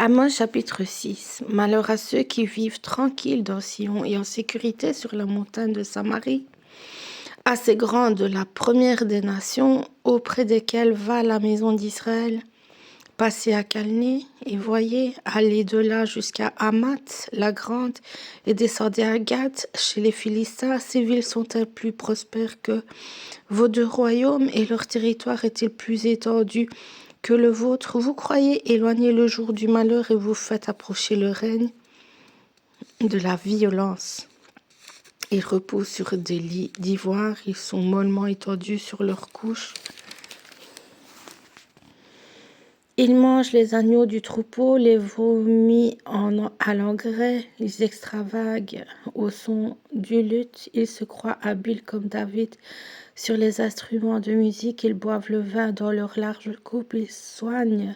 Amos chapitre 6. Malheur à ceux qui vivent tranquilles dans Sion et en sécurité sur la montagne de Samarie, assez grande, la première des nations, auprès desquelles va la maison d'Israël. Passez à Calné et voyez, allez de là jusqu'à Hamath, la grande, et descendez à Gath, chez les Philistins. Ces villes sont-elles plus prospères que vos deux royaumes, et leur territoire est-il plus étendu que le vôtre? Vous croyez éloigner le jour du malheur et vous faites approcher le règne de la violence. Ils reposent sur des lits d'ivoire, ils sont mollement étendus sur leurs couches. Ils mangent les agneaux du troupeau, les vomis à l'engrais, ils extravaguent au son du luth, ils se croient habiles comme David sur les instruments de musique, ils boivent le vin dans leur large coupe, ils soignent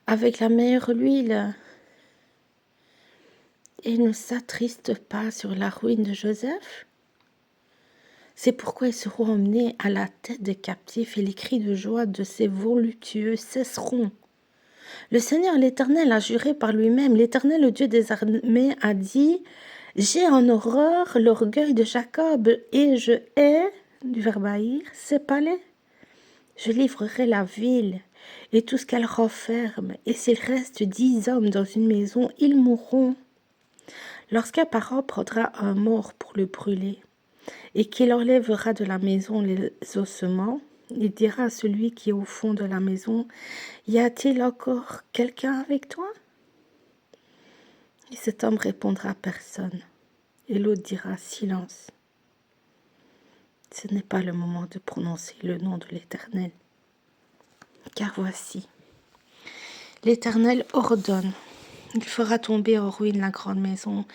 avec la meilleure huile et ne s'attristent pas sur la ruine de Joseph. C'est pourquoi ils seront emmenés à la tête des captifs et les cris de joie de ces voluptueux cesseront. Le Seigneur l'Éternel a juré par lui-même, l'Éternel, le Dieu des armées, a dit « J'ai en horreur l'orgueil de Jacob et je hais, du verbe haïr, ses palais. Je livrerai la ville et tout ce qu'elle renferme, et s'il reste 10 hommes dans une maison, ils mourront. Lorsqu'un parent prendra un mort pour le brûler, et qu'il enlèvera de la maison les ossements, il dira à celui qui est au fond de la maison, « Y a-t-il encore quelqu'un avec toi ?» Et cet homme répondra « Personne. » Et l'autre dira « Silence. » Ce n'est pas le moment de prononcer le nom de l'Éternel. Car voici, l'Éternel ordonne, il fera tomber en ruine la grande maison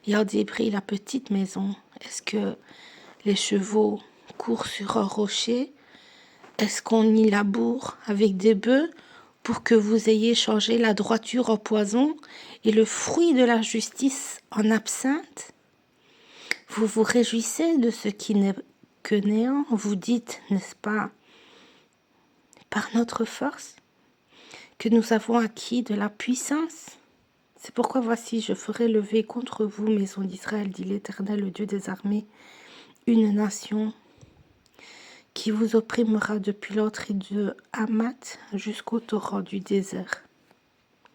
et en débris la petite maison. Est-ce que les chevaux courent sur un rocher? Est-ce qu'on y laboure avec des bœufs pour que vous ayez changé la droiture en poison et le fruit de la justice en absinthe? Vous vous réjouissez de ce qui n'est que néant, vous dites, n'est-ce pas, par notre force, que nous avons acquis de la puissance? C'est pourquoi voici, je ferai lever contre vous, maison d'Israël, dit l'Éternel, le Dieu des armées, une nation qui vous opprimera depuis l'entrée de Hamath jusqu'au torrent du désert.